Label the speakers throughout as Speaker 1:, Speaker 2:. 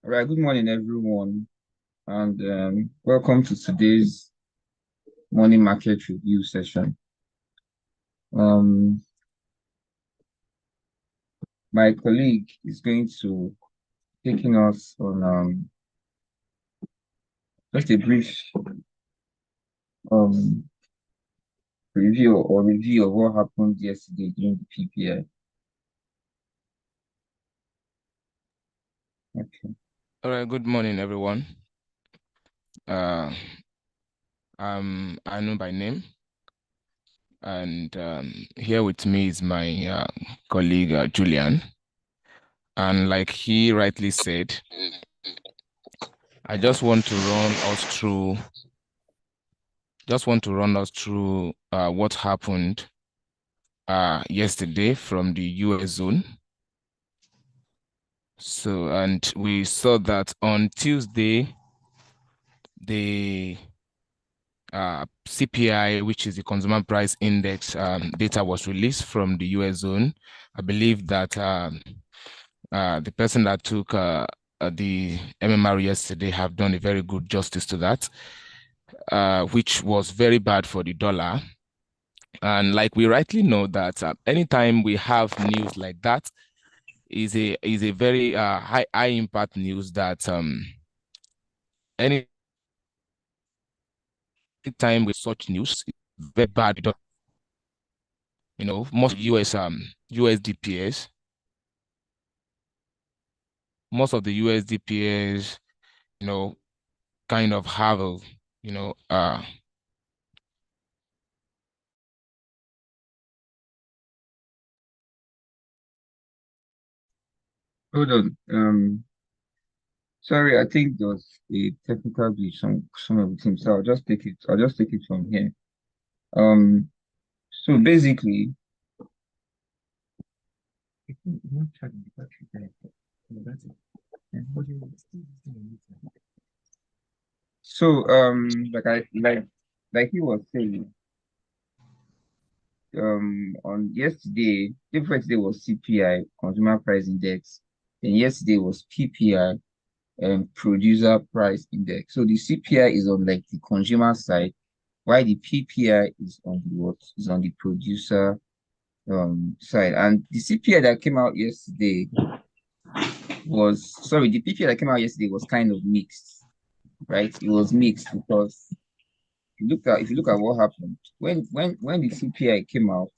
Speaker 1: All right, good morning, everyone, and welcome to today's morning market review session. Um, my colleague is going to taking us on just a brief um review of what happened yesterday during the PPI. Okay.
Speaker 2: All right, good morning, everyone. I'm Anu by name, and here with me is my colleague Julian. And like he rightly said, I just want to run us through what happened yesterday from the US zone. So, and we saw that on Tuesday, the CPI, which is the Consumer Price Index data, was released from the US zone. I believe that the person that took the MMR yesterday have done a very good justice to that, which was very bad for the dollar. And like we rightly know that anytime we have news like that, is a very high impact news that any time with such news, very bad. Most USD pairs, most of the USD pairs, kind of have a, you know, uh,
Speaker 1: Hold on. Sorry, I think there was a technical glitch on some of the teams, so I'll just take it from here. Um, so basically, so like he was saying, on yesterday, different day was CPI, Consumer Price Index, and yesterday was PPI, Producer Price Index. So the CPI is on like the consumer side, while the PPI is on the what is on the producer side. And the CPI that came out yesterday the PPI that came out yesterday was kind of mixed, right? It was mixed because if you look at what happened when the CPI came out,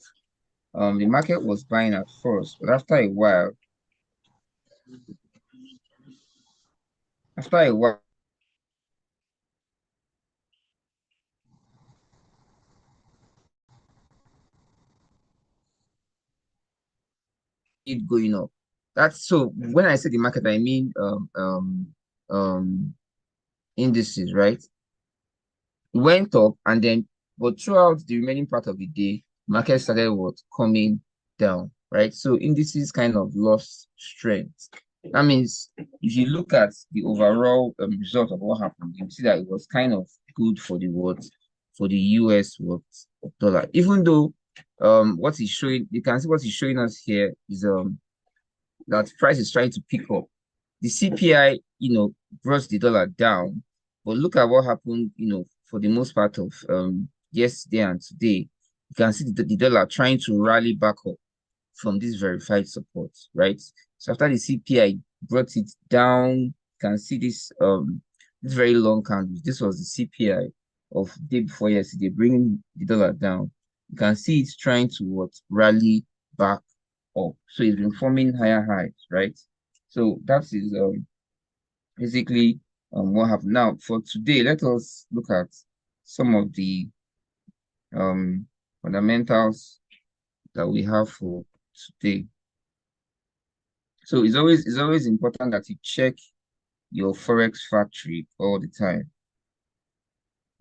Speaker 1: the market was buying at first, but after a while, it going up. That's so when I say the market, I mean um indices, right? It went up and then, but throughout the remaining part of the day, market started what coming down, right? So indices kind of lost strength. That means if you look at the overall result of what happened, you see that it was kind of good for the what for the US what dollar. Even though what is showing, you can see what is showing us here is that price is trying to pick up. The CPI, brought the dollar down, but look at what happened, for the most part of yesterday and today. You can see the dollar trying to rally back up from this verified support, right? So after the CPI brought it down, you can see this very long candle. This was the CPI of the day before yesterday, bringing the dollar down. You can see it's trying to what rally back up. So it's been forming higher highs, right? So that is basically what happened. Now for today, let us look at some of the um fundamentals that we have for today. So it's always important that you check your forex factory all the time.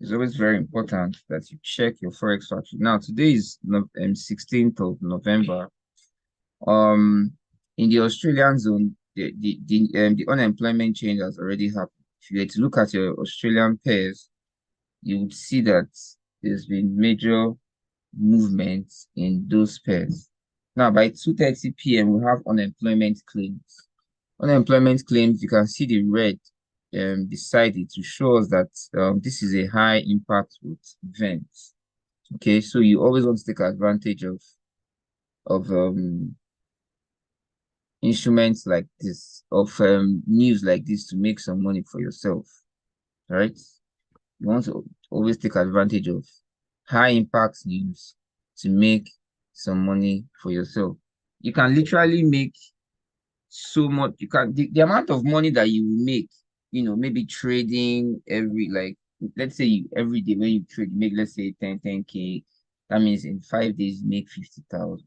Speaker 1: It's always very important that you check your forex factory. Now today is 16th of November. Um, in the Australian zone, the unemployment change has already happened. If you were to look at your Australian pairs, you would see that there's been major movement in those pairs. Now, by 2:30 p.m., we have unemployment claims. Unemployment claims, you can see the red beside it to show us that this is a high impact event. Okay, so you always want to take advantage of instruments like this, of news like this to make some money for yourself, right? You want to always take advantage of high impact news to make some money for yourself. You can literally make so much. You can the amount of money that you will make, maybe trading every like let's say every day when you trade, you make let's say 10K. That means in 5 days you make 50,000.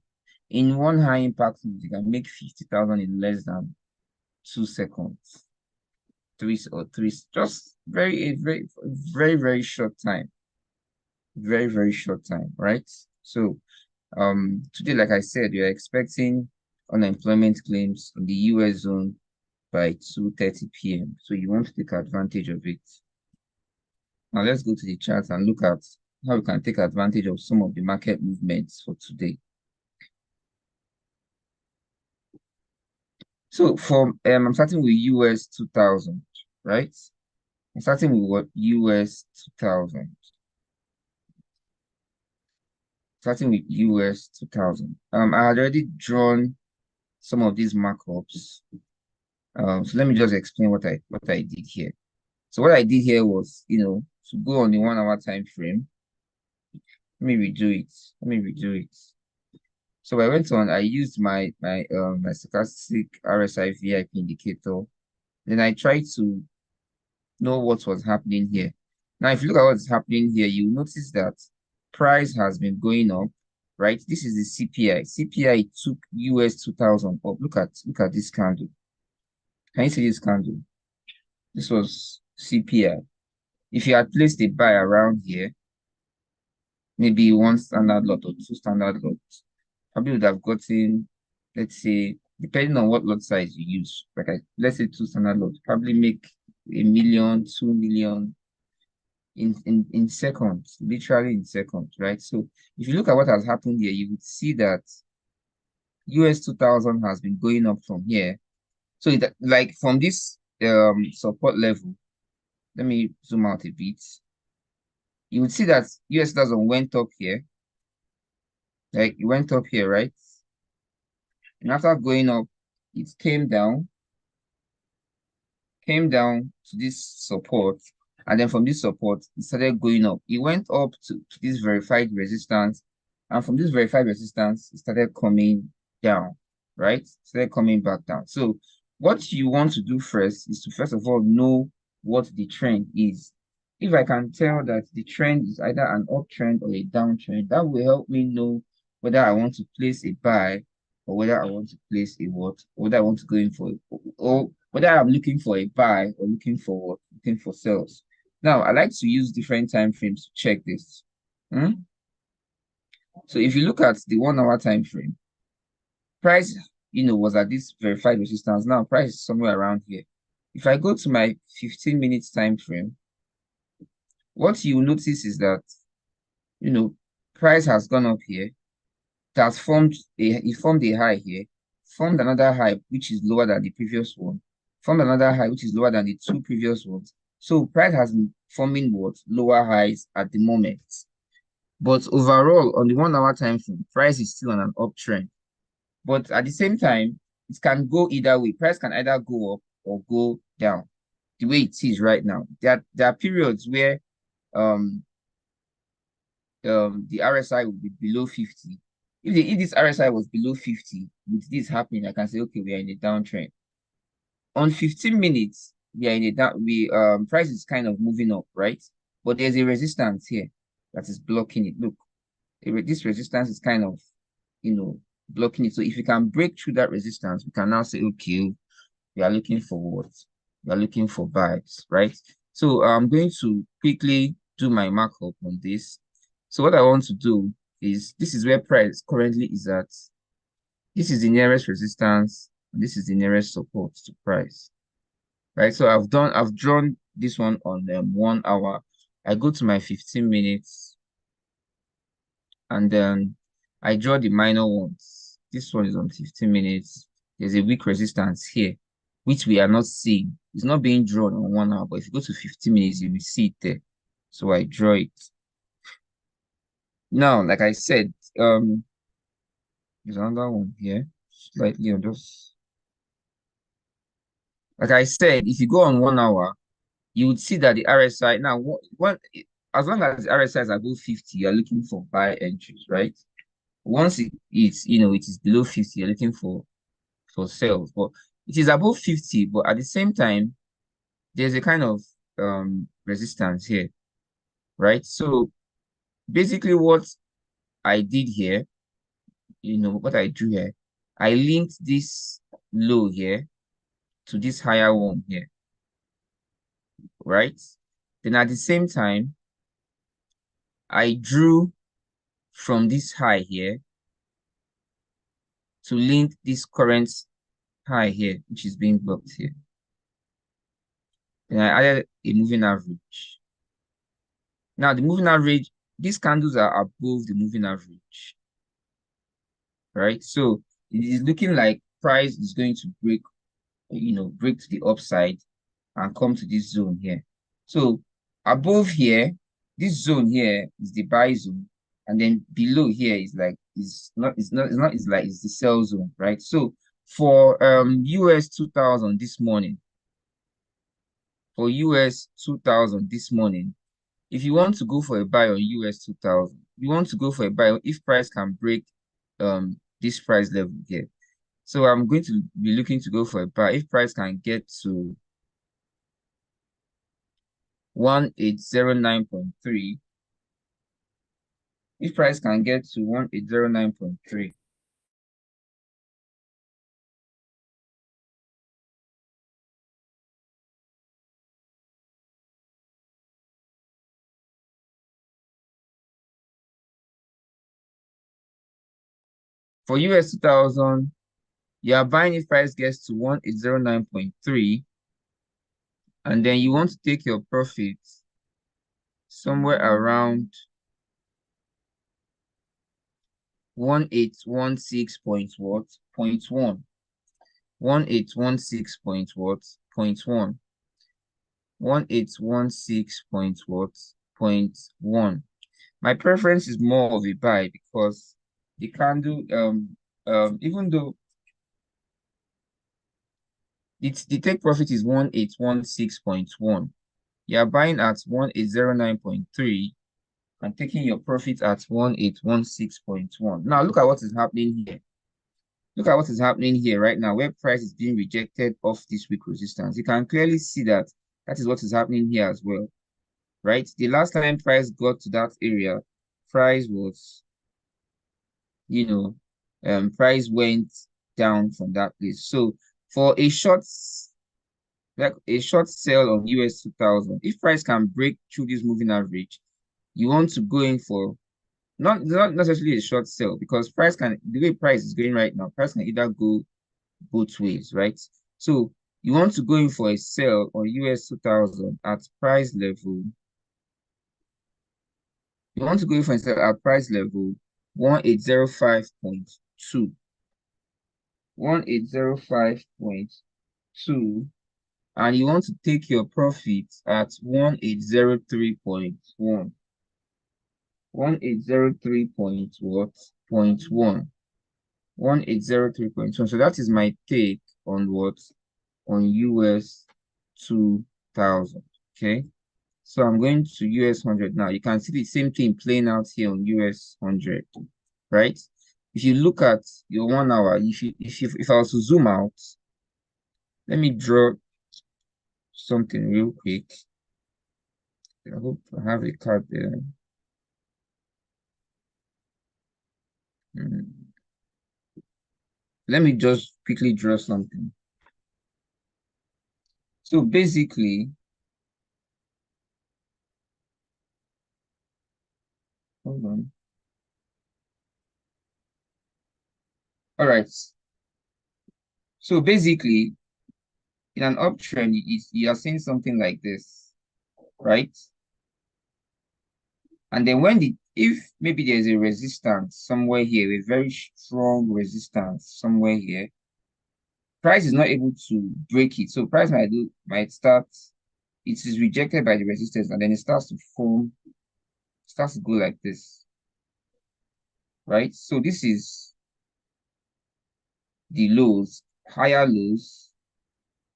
Speaker 1: In one high impact news, you can make 50,000 in less than 2 seconds, three, just very short time, very short time, right? So, today, like I said, we are expecting unemployment claims in the US zone by 2:30 p.m. So you want to take advantage of it. Now let's go to the chart and look at how we can take advantage of some of the market movements for today. So I'm starting with US 2000, right? I'm starting with what US 2000. Starting with US 2000. I had already drawn some of these markups. So let me just explain what I did here. So what I did here was, to go on the 1 hour time frame. Let me redo it. Let me redo it. So I went on, I used my stochastic RSI VIP indicator. Then I tried to know what was happening here. Now, if you look at what's happening here, you notice that price has been going up, right? This is the CPI. CPI took US 2000 up. Look at this candle. Can you see this candle? This was CPI. If you had placed a buy around here, maybe one standard lot or two standard lots, probably would have gotten, let's say, depending on what lot size you use, let's say two standard lots, probably make 1 million, 2 million in seconds, literally in seconds, right? So if you look at what has happened here, you would see that US 2000 has been going up from here. So like from this support level, let me zoom out a bit. You would see that US 2000 went up here, like it went up here, right? And after going up, it came down to this support, and then from this support, it started going up. It went up to this verified resistance, and from this verified resistance, it started coming down, right? Started coming back down. So what you want to do first is to first of all know what the trend is. If I can tell that the trend is either an uptrend or a downtrend, that will help me know whether I want to place a buy or whether I want to place a what, whether I want to go in for or whether I'm looking for a buy or looking for what, looking for sales. Now, I like to use different time frames to check this. Hmm? So if you look at the 1 hour time frame, price, was at this verified resistance. Now, price is somewhere around here. If I go to my 15 minutes time frame, what you notice is that, price has gone up here. It formed a high here, formed another high which is lower than the previous one, formed another high which is lower than the two previous ones. So price has been forming what lower highs at the moment. But overall, on the 1 hour time frame, price is still on an uptrend. But at the same time, it can go either way. Price can either go up or go down, the way it is right now. There are periods where um the RSI will be below 50. If this RSI was below 50, with this happening, I can say, okay, we are in a downtrend. On 15 minutes, we are in a down, price is kind of moving up, right? But there's a resistance here that is blocking it. Look, this resistance is kind of, blocking it. So if you can break through that resistance, we can now say, okay, we are looking for what? We are looking for buys, right? So I'm going to quickly do my markup on this. So what I want to do is, this is where price currently is at. This is the nearest resistance, and this is the nearest support to price, right? So I've drawn this one on 1 hour. I go to my 15 minutes, and then I draw the minor ones. This one is on 15 minutes. There's a weak resistance here. which we are not seeing. It's not being drawn on 1 hour, but if you go to 50 minutes, you will see it there. So I draw it. Now, like I said, there's another one here, slightly on just like I said, if you go on 1 hour, you would see that the RSI now what as long as the RSI is above 50, you're looking for buy entries, right? Once it's it is below 50, you're looking for sales. But it is above 50, but at the same time, there's a kind of resistance here, right? So basically what I did here, what I drew here, I linked this low here to this higher one here, right? Then at the same time, I drew from this high here to link this current high here, which is being blocked here. Then I added a moving average. Now the moving average, these candles are above the moving average, right? So it is looking like price is going to break to the upside and come to this zone here. So above here, this zone here is the buy zone, and then below here is like it's the sell zone, right? So for US 2000 this morning, if you want to go for a buy on US 2000, you want to go for a buy if price can break this price level here. So I'm going to be looking to go for a buy if price can get to 1809.3. If price can get to 1809.3. For US 2000, you are buying if price gets to 1809.3, and then you want to take your profit somewhere around 1816 point what? Point one. 1816 point what? Point one. 1816 point what? Point one. My preference is more of a buy because the candle, even though the take profit is 1816.1, you are buying at 1809.3 and taking your profit at 1816.1. Now look at what is happening here. Look at what is happening here right now, where price is being rejected off this weak resistance. You can clearly see that that is what is happening here as well, right? The last time price got to that area, price was, you know, price went down from that place. So for a short sell on US 2000, if price can break through this moving average, you want to go in for not necessarily a short sell because the way price is going right now, price can either go both ways, right? So you want to go in for a sell on US 2000 at price level. You want to go in for a sell at price level 1805.2. 1805.2, and you want to take your profit at 1803.1. 1803 point what? Point one. 1803.1. So that is my take on what? On US 2000. Okay. So I'm going to US 100 now. You can see the same thing playing out here on US 100, right? If you look at your 1 hour, if I was to zoom out, let me draw something real quick. I hope I have a card there. Hmm. Let me just quickly draw something. So basically, hold on. All right. So basically, in an uptrend, you are seeing something like this, right? And then if maybe there's a resistance somewhere here, a very strong resistance somewhere here, price is not able to break it. So price might start, it is rejected by the resistance, and then it starts to form, starts to go like this, right? So this is the lows, higher lows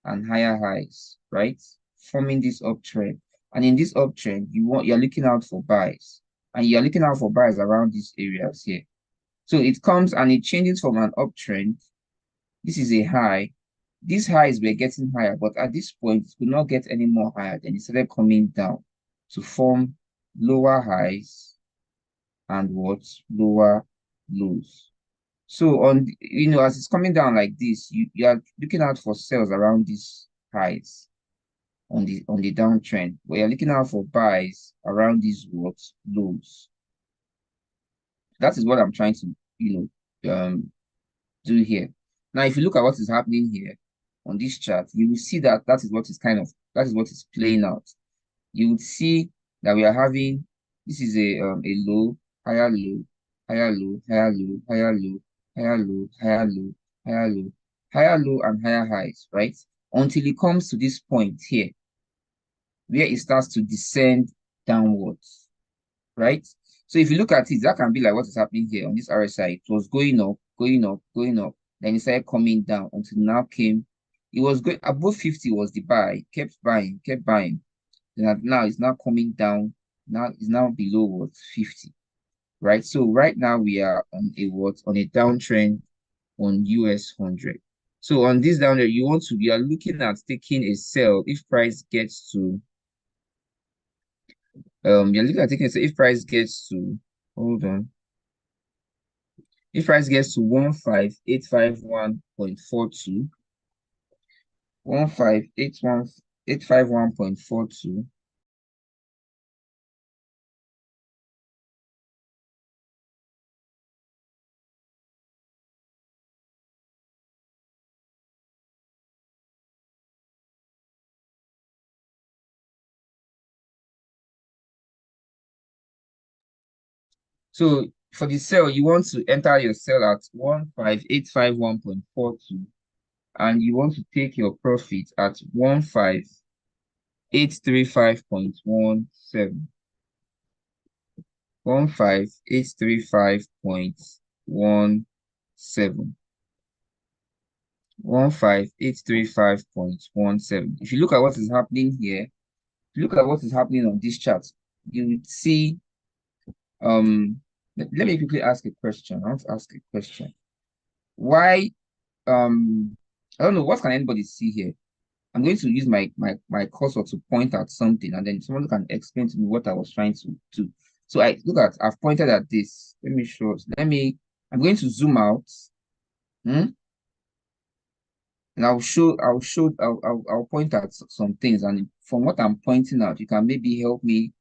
Speaker 1: and higher highs, right? Forming this uptrend. And in this uptrend, you're looking out for buys. And you're looking out for buys around these areas here. So it comes and it changes from an uptrend. This is a high. These highs were getting higher, but at this point, it could not get any more higher. Then it started coming down to form lower highs and what? Lower lows. So as it's coming down like this, you are looking out for sales around these highs on the downtrend. But you're looking out for buys around these what? Lows. That is what I'm trying to, do here. Now, if you look at what is happening here on this chart, you will see that that is what is playing out. You would see that we are having, this is a low, higher low, higher low, higher low, higher low, higher low, higher low, higher low, higher low, and higher highs, right? Until it comes to this point here, where it starts to descend downwards, right? So if you look at it, that can be like what is happening here on this RSI. It was going up, going up, going up. Then it started coming down until now came. It was going above 50 was the buy, kept buying, kept buying. Then now it's now coming down. Now it's now below what 50, right? So right now we are on a downtrend on US 100. So on this downtrend, you are looking at taking a sell if price gets to you're looking at taking a sell if price gets to, hold on, if price gets to 15851.42, 15851.42. So for the sell, you want to enter your sell at 15851.42, and you want to take your profit at 15835.17. 15835.17. 15835.17. If you look at what is happening here, if you look at what is happening on this chart, you would see, let me quickly ask a question. I want to ask a question. Why, I don't know, what can anybody see here? I'm going to use my cursor to point at something, and then someone can explain to me what I was trying to do. So I've pointed at this. I'm going to zoom out. Hmm? And I'll point at some things, and from what I'm pointing out, you can maybe help me.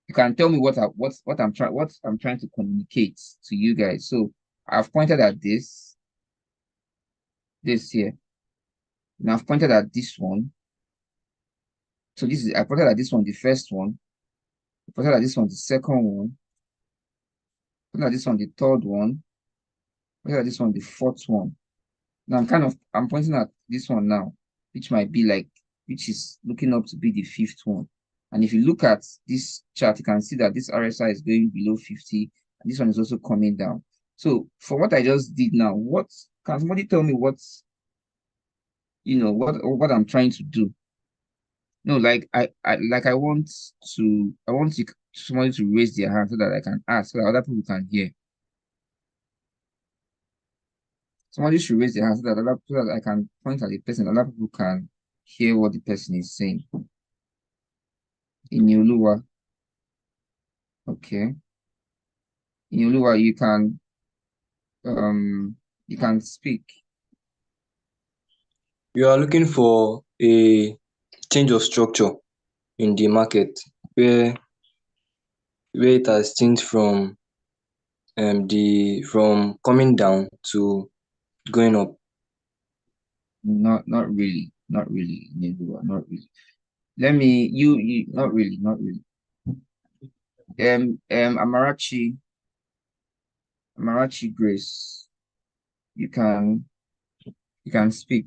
Speaker 1: You can tell me what I'm trying to communicate to you guys. So I've pointed at this here, and I've pointed at this one. So I pointed at this one, the first one. I pointed at this one, the second one. I pointed at this one, the third one. I pointed at this one, the fourth one. Now I'm pointing at this one now, which is looking up to be the fifth one. And if you look at this chart, you can see that this RSI is going below 50, and this one is also coming down. So for what I just did now, can somebody tell me what I'm trying to do? No, like I want somebody to raise their hand so that I can ask, so that other people can hear. Somebody should raise their hand so that I can point at the person, other people can hear what the person is saying. In Yoluwa, okay. In Yoluwa, you can speak.
Speaker 3: You are looking for a change of structure in the market where it has changed from from coming down to going up.
Speaker 1: Not really, in Yoluwa, not really. Not really. Amarachi Grace, you can You can speak.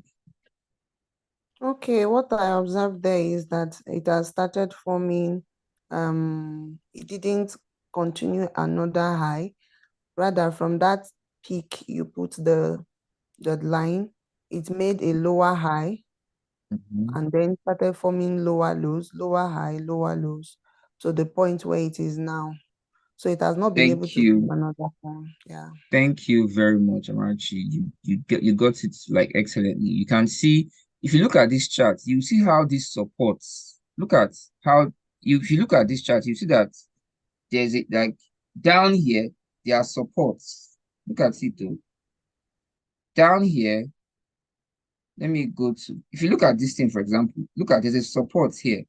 Speaker 4: Okay, what I observed there is that it has started forming, it didn't continue another high. Rather, from that peak you put the line, it made a lower high and then started forming lower lows, lower high, lower lows, to the point where it is now. So it has not been able
Speaker 1: Thank
Speaker 4: to give
Speaker 1: you.
Speaker 4: another form. Yeah.
Speaker 1: Thank you very much, Amarachi. You got it like excellently. You can see if you look at this chart, you see how this supports. Look at how if you look at this chart, you see that there's a like down here, there are supports. Look at it though. Down here, let me go to if you look at this thing, for example, look at there's a support here.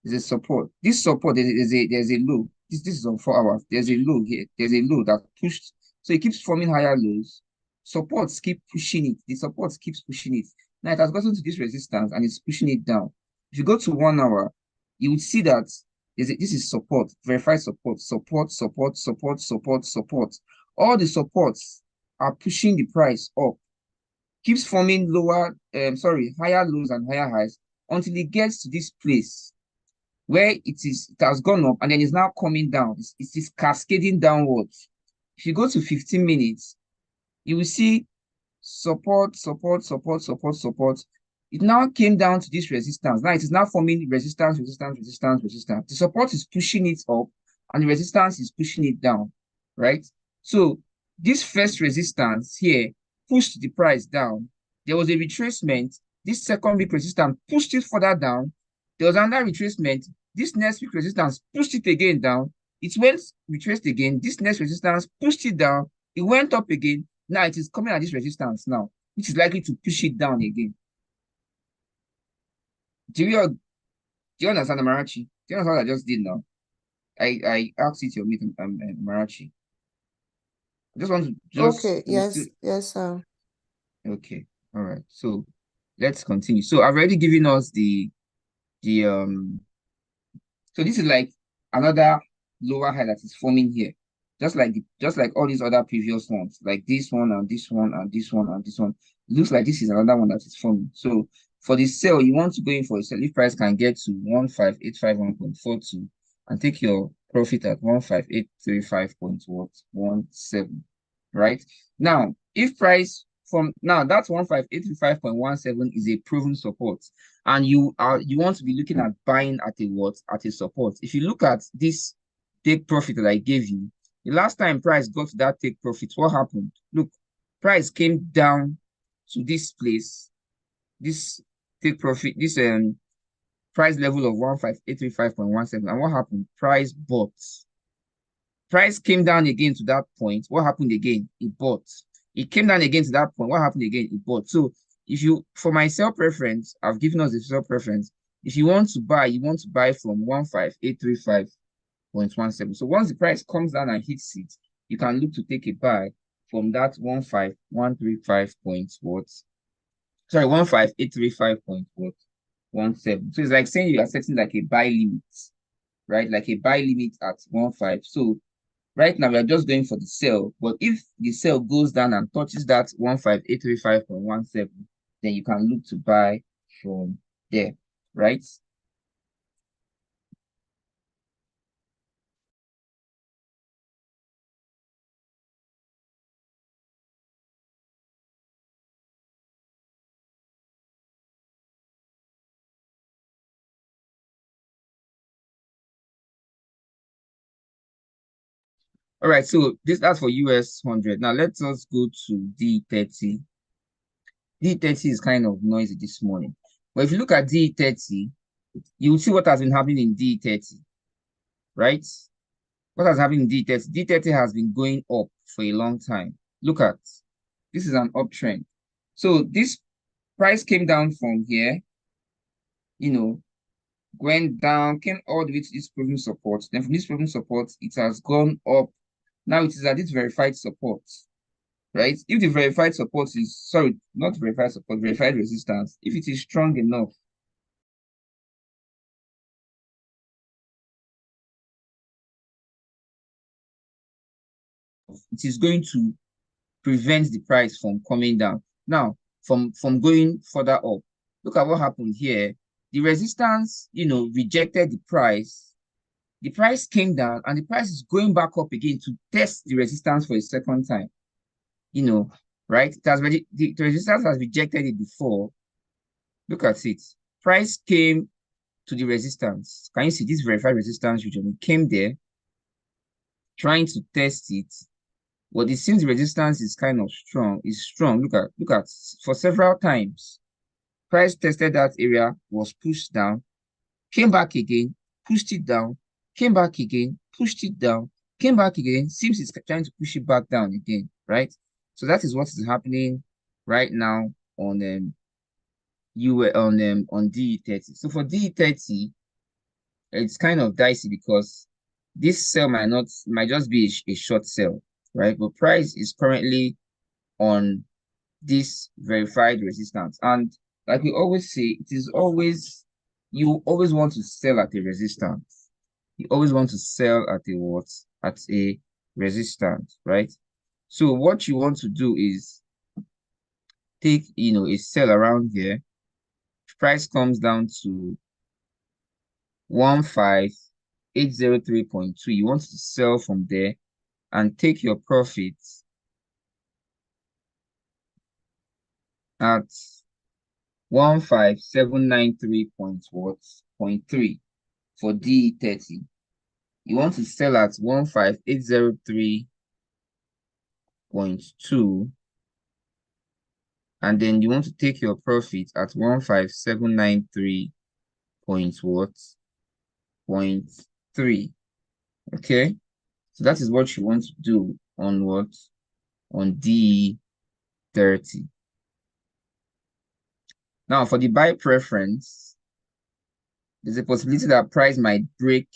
Speaker 1: There's a support. This support, there's a low. This is on 4 hours. There's a low here. There's a low that pushed. So it keeps forming higher lows. Supports keep pushing it. The supports keeps pushing it. Now it has gotten to this resistance and it's pushing it down. If you go to 1 hour, you would see that this is support, verified support, support, support, support, support, support. All the supports are pushing the price up. Keeps forming higher lows and higher highs until it gets to this place where it has gone up and then it's now coming down. It's cascading downwards. If you go to 15 minutes, you will see support, support, support, support, support. It now came down to this resistance. Now it is now forming resistance, resistance, resistance, resistance. The support is pushing it up and the resistance is pushing it down, right? So this first resistance here pushed the price down. There was a retracement. This second week resistance pushed it further down. There was another retracement. This next week resistance pushed it again down. It went retraced again. This next resistance pushed it down. It went up again. Now it is coming at this resistance now, which is likely to push it down again. Do you understand, Marachi? Do you understand what I just did now? I asked it to meet Marachi. I just want to
Speaker 4: Okay, yes, yes, sir.
Speaker 1: okay. All right. So let's continue. So I've already given us the so this is like another lower high that is forming here. Just like all these other previous ones, like this one and this one and this one and this one. It looks like this is another one that is forming. So for the sell, you want to go in for a sell if price can get to 15851.42 and take your profit at 15835.17, right? Now, if price from now that's 15835.17 is a proven support, and you want to be looking at buying at a what? At a support. If you look at this take profit that I gave you, the last time price got to that take profit, what happened? Look, price came down to this place, this take profit, this price level of 15835.17. And what happened? Price bought. Price came down again to that point. What happened again? It bought. It came down again to that point. What happened again? It bought. So if you, for my sell preference, I've given us the sell preference. If you want to buy, you want to buy from 15835.17. So once the price comes down and hits it, you can look to take a buy from that 15135 points what? Sorry, 15835 point what? 17. So it's like saying you are setting like a buy limit, right? Like a buy limit at 15. So right now, we are just going for the sell, but if the sell goes down and touches that 15835.17, then you can look to buy from there, right? All right, so that's for US 100. Now let us go to D30. D30 is kind of noisy this morning. But if you look at D30, you will see what has been happening in D30, right? What has happened in D30? D30 has been going up for a long time. Look at this is an uptrend. So this price came down from here, went down, came all the way to this proven support. Then from this proven support, it has gone up. Now it is at this verified support, right? If the verified support is, sorry, not verified support, verified resistance, if it is strong enough, it is going to prevent the price from coming down. Now, from going further up. Look at what happened here. The resistance, rejected the price. The price came down and the price is going back up again to test the resistance for a second time. Right? The resistance has rejected it before. Look at it. Price came to the resistance. Can you see this verified resistance region? It came there, trying to test it. But it seems the resistance is kind of strong. It's strong. Look at for several times. Price tested that area, was pushed down, came back again, pushed it down, came back again, pushed it down, came back again. Seems it's trying to push it back down again, right? So that is what is happening right now on on DE30. So for DE30, it's kind of dicey because this sell might just be a short sell, right? But price is currently on this verified resistance. And like we always say, you always want to sell at a resistance. You always want to sell at a what? At a resistance, right? So what you want to do is take, a sell around here. Price comes down to 15803.2. You want to sell from there and take your profits at 15793.3 for DE30. You want to sell at 15803.2, and then you want to take your profit at 15793.3. Okay, so that is what you want to do on what? On DE30. Now for the buy preference, there's a possibility that price might break,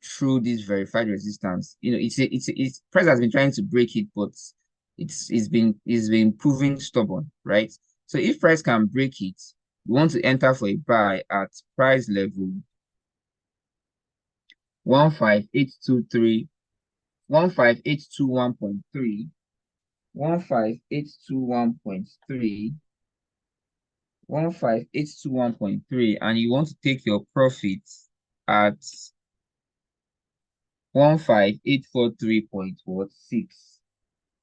Speaker 1: through this verified resistance. It's price has been trying to break it, but it's been proving stubborn, right? So if price can break it, we want to enter for a buy at price level 15823, 15821.3, 15821.3, 15821.3, and you want to take your profits at 15843.6,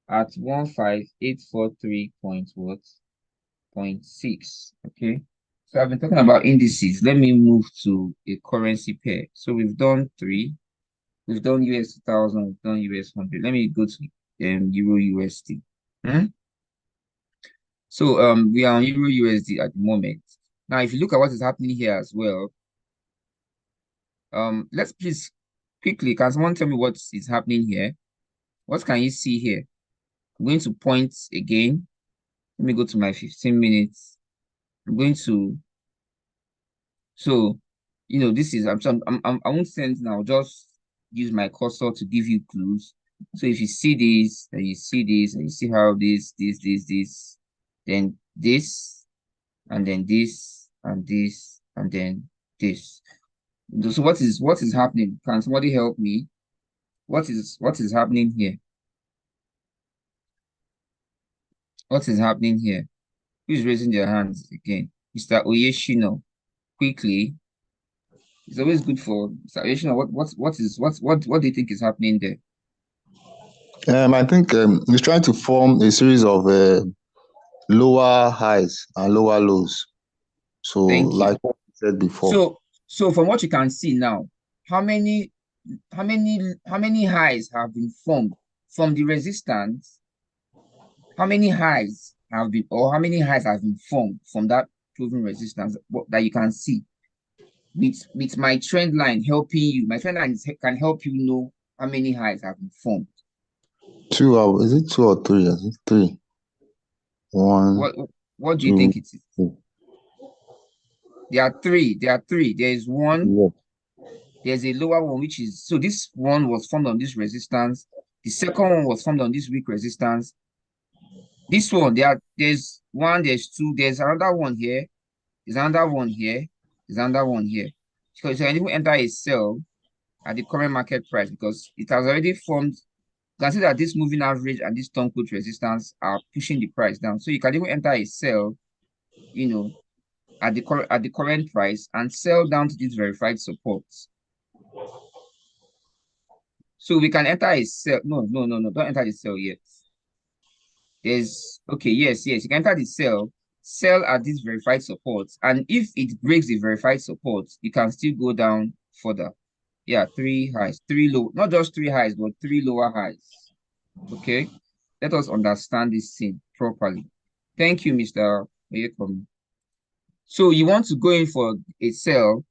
Speaker 1: at 15843.6. Okay, so I've been talking about indices. Let me move to a currency pair. So we've done 3, we've done US 2000, we've done US 100. Let me go to Euro USD. So we are on Euro USD at the moment. Now, if you look at what is happening here as well, let's please quickly, can someone tell me what is happening here? What can you see here? I'm going to point again. Let me go to my 15 minutes. I'm going to, so this is, I won't send now, just use my cursor to give you clues. So if you see this, and you see this, and you see how this, then this, and then this, and this, and then this. So what is happening? Can somebody help me? What is happening here? What is happening here? Who's raising their hands again? Mr. Oyeshino, quickly. It's always good for Mr. Oyeshino. What do you think is happening there?
Speaker 5: I think he's trying to form a series of lower highs and lower lows. So, like what I said before.
Speaker 1: So from what you can see now, how many highs have been formed from the resistance? How many highs have been formed from that proven resistance that you can see? With my trend line helping you, my trend line can help you know how many highs have been formed.
Speaker 5: Is it 2 or 3? I think 3. 1.
Speaker 1: What do you think it is? 2. There are 3. There is 1. Yeah. There's a lower one, which is, so this one was formed on this resistance. The second one was formed on this weak resistance. This one, there's 1, there's 2, there's another one here, there's another one here, there's another one here. Because you can even enter a sell at the current market price because it has already formed You can see that this moving average and this turn quote resistance are pushing the price down. So you can even enter a sell, you know, at the current price and sell down to these verified supports. So we can enter a sell. No, don't enter the sell yet. There's okay, yes, you can enter the sell at these verified supports. And if it breaks the verified supports, you can still go down further. Yeah, 3 highs, 3 low, not just 3 highs, but 3 lower highs. Okay, let us understand this thing properly. Thank you, Mr. Oyekomi. So you want to go in for a sell.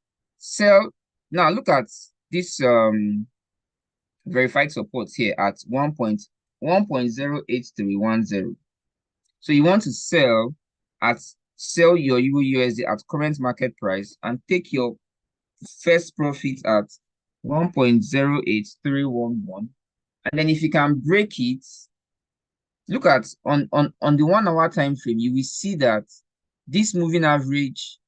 Speaker 1: Now look at this verified support here at 1.08310. So you want to sell your Euro USD at current market price and take your first profit at 1.08311. And then if you can break it, look at on the 1 hour time frame, you will see that this moving average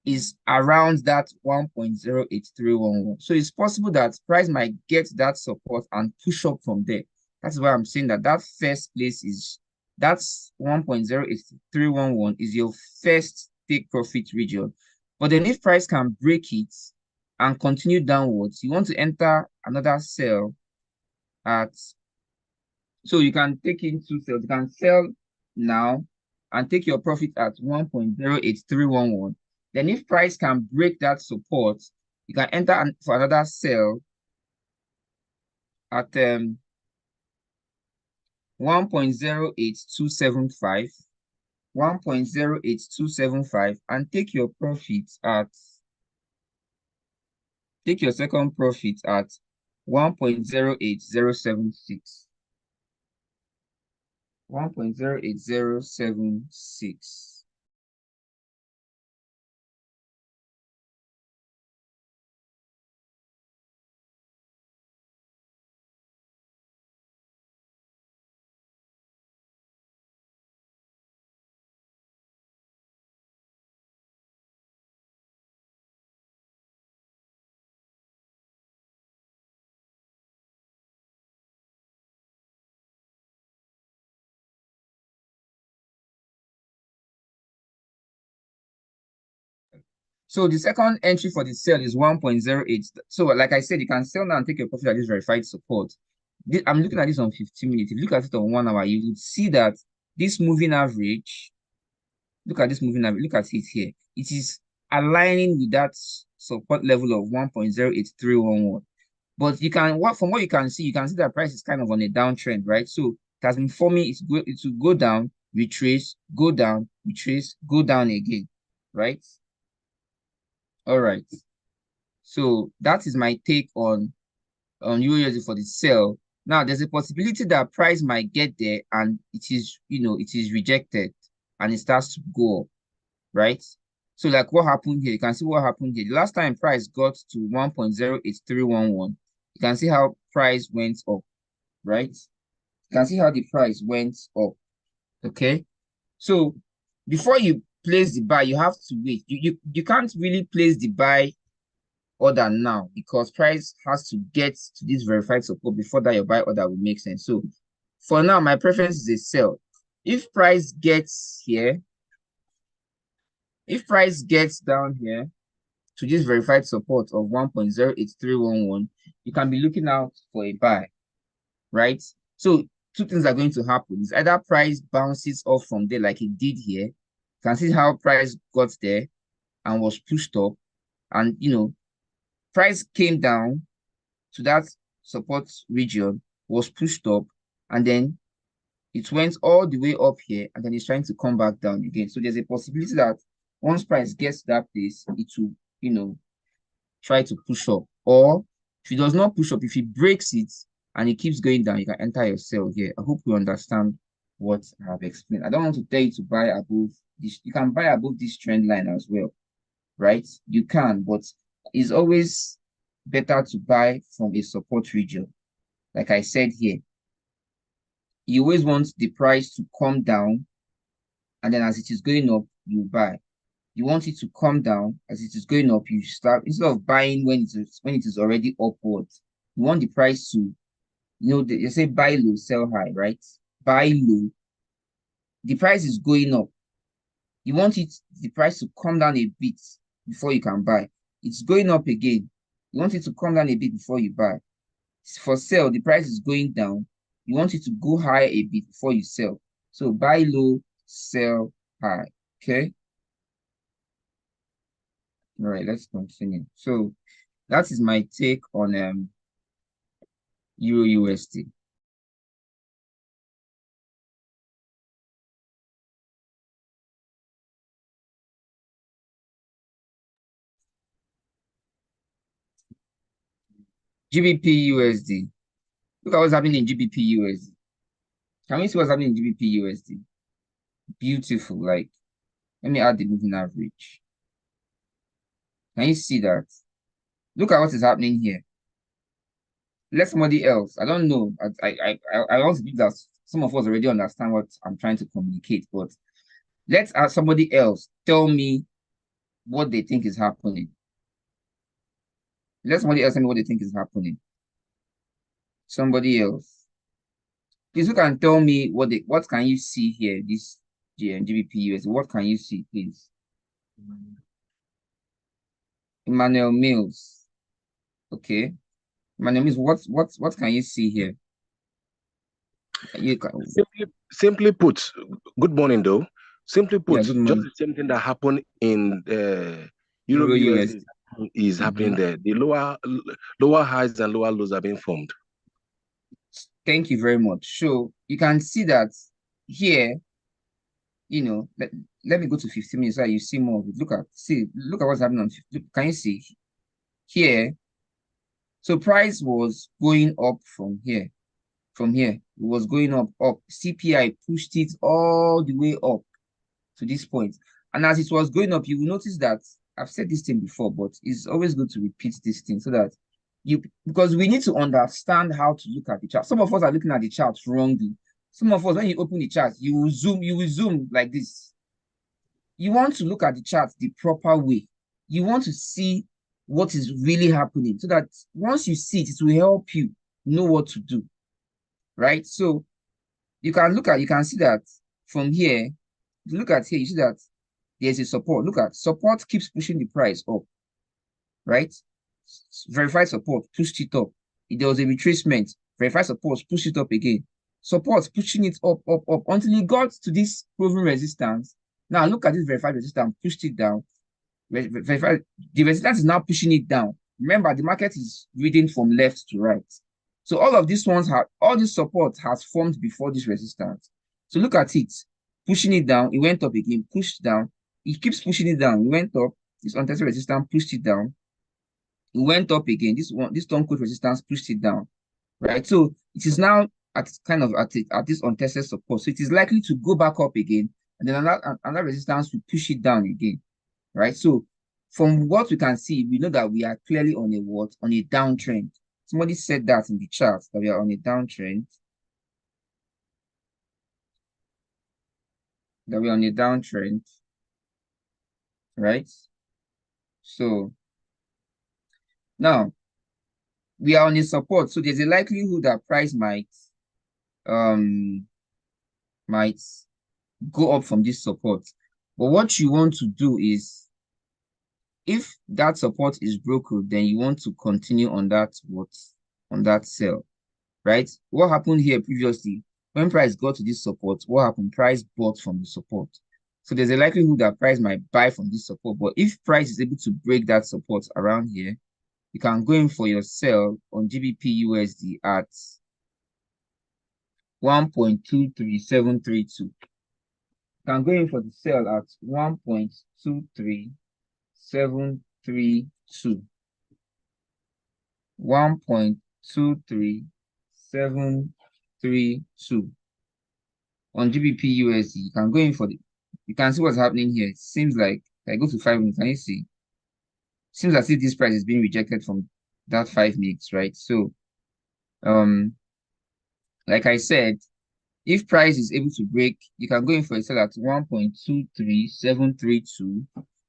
Speaker 1: is around that 1.08311. So it's possible that price might get that support and push up from there. That's why I'm saying that first place is that's 1.08311 is your first take profit region. But then if price can break it and continue downwards, you want to enter another sell at, so you can take in 2 sales. You can sell now and take your profit at 1.08311. Then if price can break that support, you can enter for another sell at 1.08275, 1.08275, and take your second profit at 1.08076. 1.08076. So the second entry for the sell is 1.08. So like I said, you can sell now and take your profit at this verified support. I'm looking at this on 15 minutes. If you look at it on 1 hour, you would see that this moving average, look at this moving average, look at it here. It is aligning with that support level of 1.08311. But from what you can see that price is kind of on a downtrend, right? So it has been forming, it will go down, retrace, go down, retrace, go down again, right? All right. So that is my take on USD for the sell. Now there's a possibility that price might get there and it is rejected and it starts to go up, right? So like what happened here, you can see what happened here. The last time price got to 1.08311, you can see how price went up, right? You can see how the price went up. Okay. So before you place the buy, you have to wait. You can't really place the buy order now because price has to get to this verified support before that your buy order will make sense. So for now, my preference is a sell. If price gets here, if price gets down here to this verified support of 1.08311, you can be looking out for a buy, right? So two things are going to happen. It's either price bounces off from there like it did here. You can see how price got there and was pushed up, and price came down to that support region, was pushed up, and then it went all the way up here, and then it's trying to come back down again. So there's a possibility that once price gets to that place, it will, try to push up. Or if it does not push up, if it breaks it and it keeps going down, you can enter your sell here. I hope you understand what I have explained. I don't want to tell you to buy above this. You can buy above this trend line as well, right? You can, but it's always better to buy from a support region. Like I said here, you always want the price to come down, and then as it is going up, you buy. You want it to come down as it is going up, you start, instead of buying when it is already upwards, you want the price to they say buy low, sell high, right? Buy low. The price is going up. You want the price to come down a bit before you can buy. It's going up again. You want it to come down a bit before you buy. For sell, the price is going down. You want it to go high a bit before you sell. So buy low, sell high. Okay. All right, let's continue. So that is my take on Euro USD. GBP USD. Look at what's happening in GBP USD. Can we see what's happening in GBP USD? Beautiful. Like, let me add the moving average. Can you see that? Look at what is happening here. Let somebody else. I don't know. I want to believe that some of us already understand what I'm trying to communicate, but let's ask somebody else tell me what they think is happening. Let somebody else tell me what they think is happening. Somebody else. Please, who can tell me what can you see here? This GBP USD. What can you see, please? Emmanuel Mills. Okay. Emmanuel Mills, what can you see here?
Speaker 6: Simply put, good morning though. Simply put,
Speaker 1: yeah,
Speaker 6: just the same thing that happened in Euro USD is happening there. The lower highs and lower lows are being formed.
Speaker 1: Thank you very much. So you can see that here, let me go to 15 minutes so you see more of it. Look at what's happening on 15. Can you see here? So price was going up from here. From here, it was going up. CPI pushed it all the way up to this point. And as it was going up, you will notice that I've said this thing before, but it's always good to repeat this thing so that because we need to understand how to look at the chart. Some of us are looking at the chart wrongly. Some of us, when you open the chart, you will zoom like this. You want to look at the chart the proper way. You want to see what is really happening so that once you see it, it will help you know what to do. Right? So you can see that from here, if you look at here, you see that there's a support. Look at support keeps pushing the price up. Right? Verified support pushed it up. If there was a retracement, verified support pushed it up again. Support pushing it up until it got to this proven resistance. Now look at this verified resistance, pushed it down. The resistance is now pushing it down. Remember, the market is reading from left to right. So all of these ones all this support has formed before this resistance. So look at it, pushing it down, it went up again, pushed down, it keeps pushing it down, it went up, this untested resistance pushed it down, it went up again, this stone cold resistance pushed it down, right? So it is now at this untested support. So it is likely to go back up again, and then another resistance will push it down again, right? So from what we can see, we know that we are clearly on a downtrend. Somebody said that in the chart, that we are on a downtrend. That we're on a downtrend, right? So now we are on a support. So there's a likelihood that price might go up from this support. But what you want to do is, if that support is broken, then you want to continue on that sell, right? What happened here previously, when price got to this support, what happened? Price bought from the support. So there's a likelihood that price might buy from this support. But if price is able to break that support around here, you can go in for your sell on GBP USD at 1.23732. You can go in for the sell at 1.23732. 1.23732 on GBP USD. You can go in for you can see what's happening here. It seems like I go to 5 minutes. Can you see? Seems as if this price is being rejected from that 5 minutes, right? So, like I said, if price is able to break, you can go in for a sell at 1.23732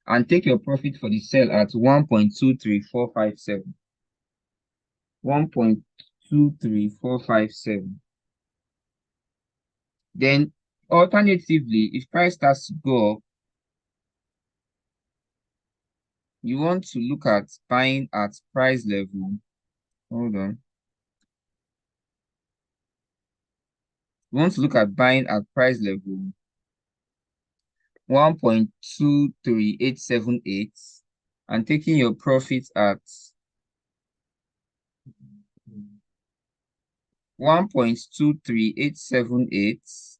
Speaker 1: and take your profit for the sell at 1.23457. 2, 3, 4, 5, 7. Then alternatively, if price starts to go up, you want to look at buying at price level. Hold on. You want to look at buying at price level 1.23878 and taking your profit at 1.23878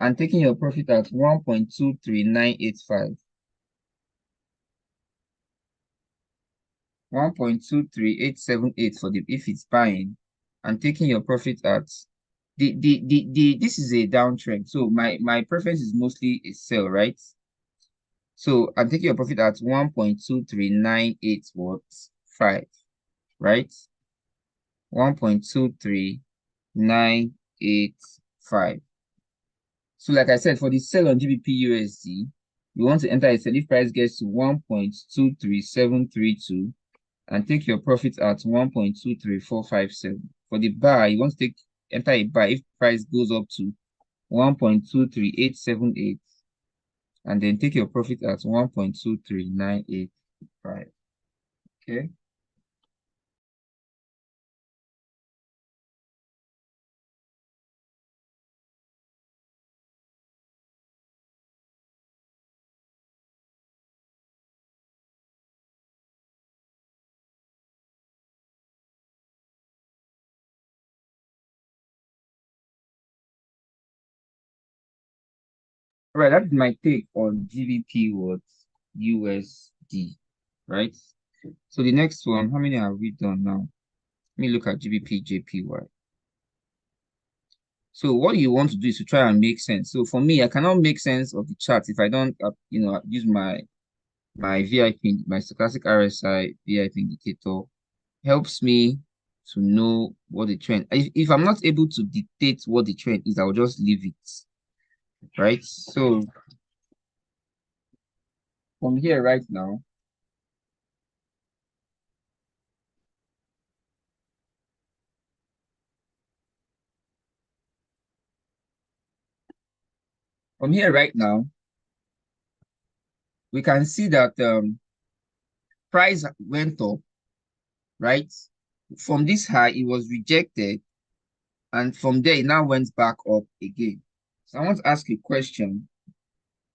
Speaker 1: and taking your profit at 1.23985. 1.23878 for the if it's buying and taking your profit at this is a downtrend. So my preference is mostly a sell, right? So I'm taking your profit at 1.23985, right? 1.23985. So like I said, for the sell on GBP USD, you want to enter a sell if price gets to 1.23732 and take your profit at 1.23457. For the buy, you want to enter a buy if price goes up to 1.23878 and then take your profit at 1.23985. Okay. Right, that's my take on GBP words USD, right? So the next one, how many have we done now? Let me look at GBP JPY. So what you want to do is to try and make sense. So for me, I cannot make sense of the chart if I don't, use my VIP, my stochastic RSI VIP indicator. Helps me to know what the trend. If I'm not able to dictate what the trend is, I'll just leave it, right? So from here right now, we can see that price went up, right? From this high, it was rejected, and from there, it now went back up again. So I want to ask a question.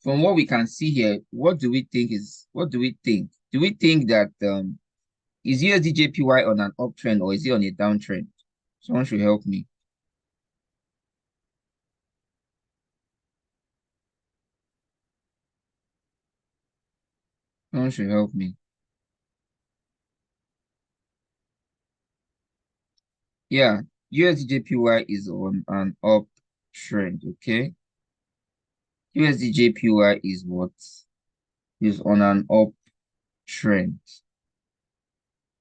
Speaker 1: From what we can see here, what do we think? Do we think that is USD JPY on an uptrend or is it on a downtrend? Someone should help me. Someone should help me. Yeah, USD JPY is on an uptrend, okay? USD JPY is what? Is on an uptrend.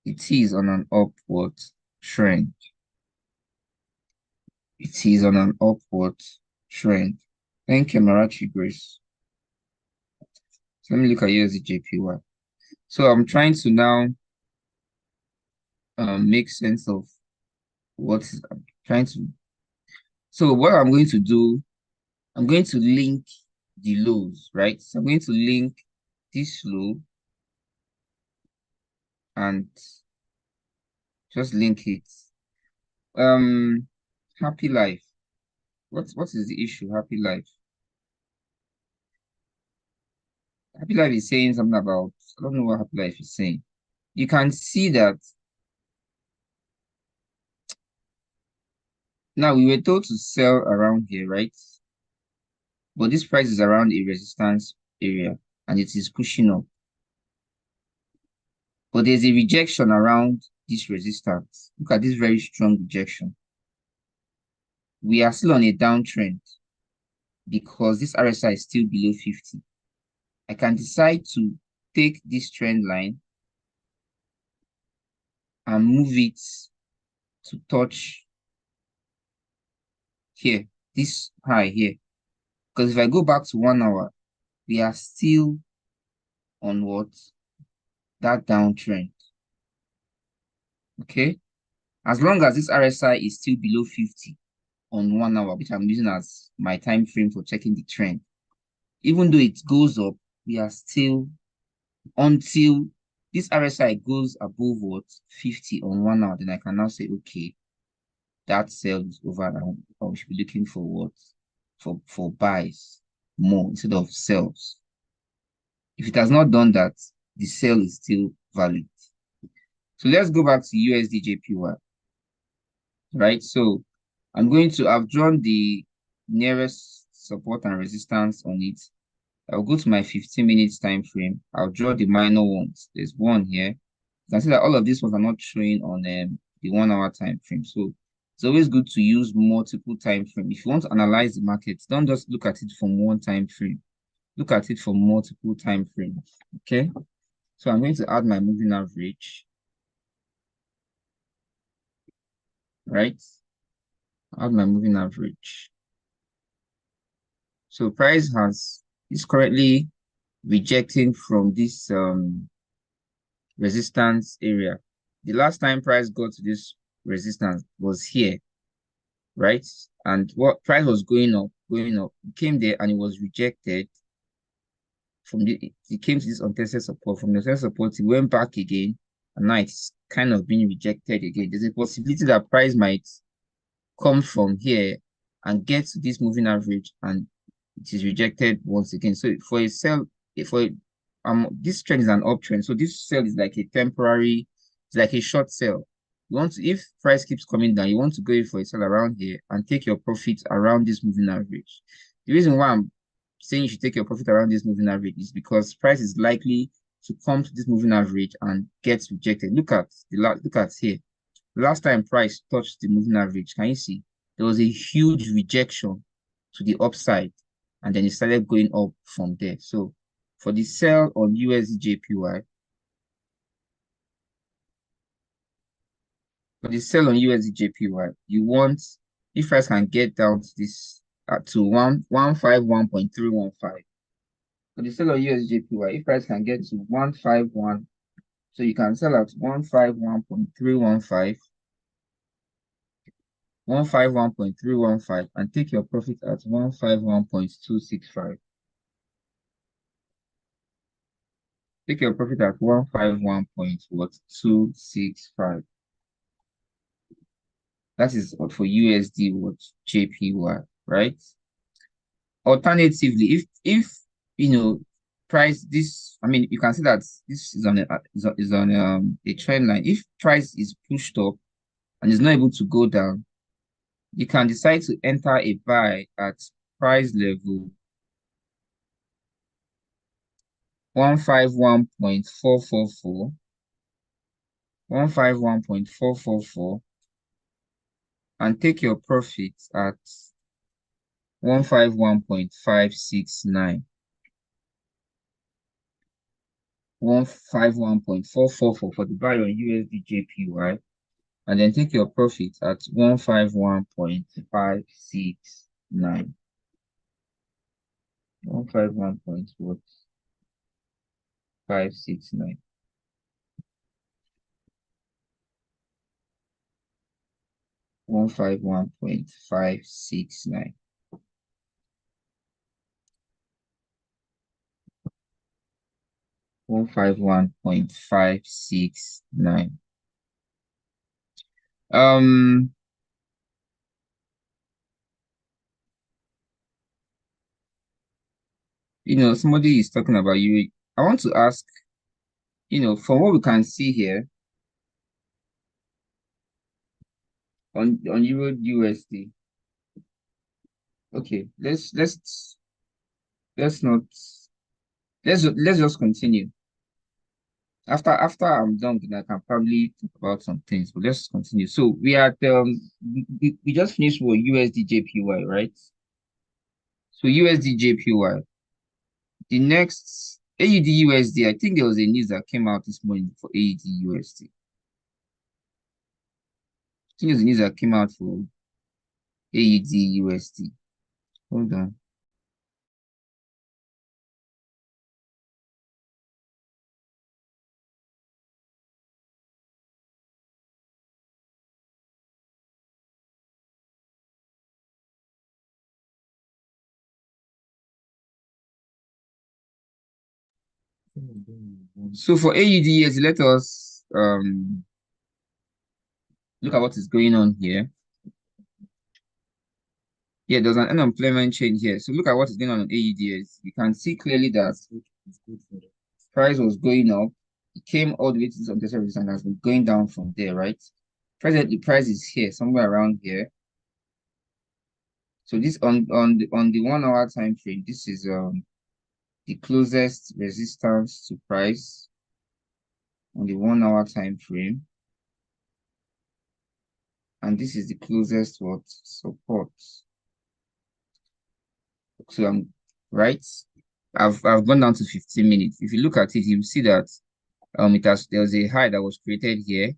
Speaker 1: It is on an upward trend. It is on an upward trend. Thank you, Marachi Grace. So let me look at USD JPY. So I'm trying to now make sense of what I'm trying to. So what I'm going to do, I'm going to link the lows, right? So I'm going to link this low and just link it. Happy Life. What is the issue? Happy Life. Happy Life is saying something about, I don't know what Happy Life is saying. You can see that now we were told to sell around here, right? But this price is around a resistance area and it is pushing up. But there's a rejection around this resistance. Look at this very strong rejection. We are still on a downtrend because this RSI is still below 50. I can decide to take this trend line and move it to touch here, this high here. Because if I go back to 1 hour, we are still on what? That downtrend. Okay? As long as this RSI is still below 50 on 1 hour, which I'm using as my time frame for checking the trend, even though it goes up, we are still, until this RSI goes above what 50 on 1 hour, then I can now say, okay, that sell is over now. We should be looking for what? For buys more instead of sells. If it has not done that, the sell is still valid. So let's go back to USD JPY, right? So I've drawn the nearest support and resistance on it. I'll go to my 15 minutes time frame. I'll draw the minor ones. There's one here. You can see that all of these ones are not showing on the 1 hour time frame. So it's always good to use multiple time frame. If you want to analyze the market, don't just look at it from one time frame. Look at it from multiple time frames. Okay. So I'm going to add my moving average. Right? Add my moving average. So price is currently rejecting from this resistance area. The last time price got to this resistance was here, right? And what price was going up, it came there and it was rejected from it came to this untested support. From the untested support, it went back again, and now it's kind of being rejected again. There's a possibility that price might come from here and get to this moving average, and it is rejected once again. So for a sell, this trend is an uptrend. So this sell is like a temporary, it's like a short sell. If price keeps coming down, you want to go in for a sell around here and take your profits around this moving average. The reason why I'm saying you should take your profit around this moving average is because price is likely to come to this moving average and gets rejected. Look at here. The last time price touched the moving average, can you see? There was a huge rejection to the upside, and then it started going up from there. So for the sell on USD JPY, you want, if price can get down to this to 151.315. For the sell on USD JPY, if price can get to 151, so you can sell at 151.315. 151.315 and take your profit at 151.265. Take your profit at 151.265. That is for USD JPY, right? Alternatively, if price this, you can see that this is on a trend line. If price is pushed up and is not able to go down, you can decide to enter a buy at price level 151.444, 151.444, and take your profits at 151.569. 151.444 for the buy on USD JPY, and then take your profit at 151.569. 151.569. One five one point five six nine. One 151.569. Somebody is talking about you. I want to ask, from what we can see here on Euro USD. Okay, let's just continue. After I'm done, then I can probably talk about some things, but let's continue. So we just finished with USD JPY, right? So USD JPY. The next AUD USD, I think there was a news that came out this morning for AUD USD. I think there's a news that came out for AUD USD. Hold on. So for AUDs, let us look at what is going on here. Yeah, there's an unemployment change here. So look at what is going on AUDs. You can see clearly that price was going up. It came all the way to this untested resistance and has been going down from there, right? Presently, price is here, somewhere around here. So this on the 1 hour time frame, this is the closest resistance to price on the 1 hour time frame. And this is the closest what support. So I'm right. I've gone down to 15 minutes. If you look at it, you see that there was a high that was created here.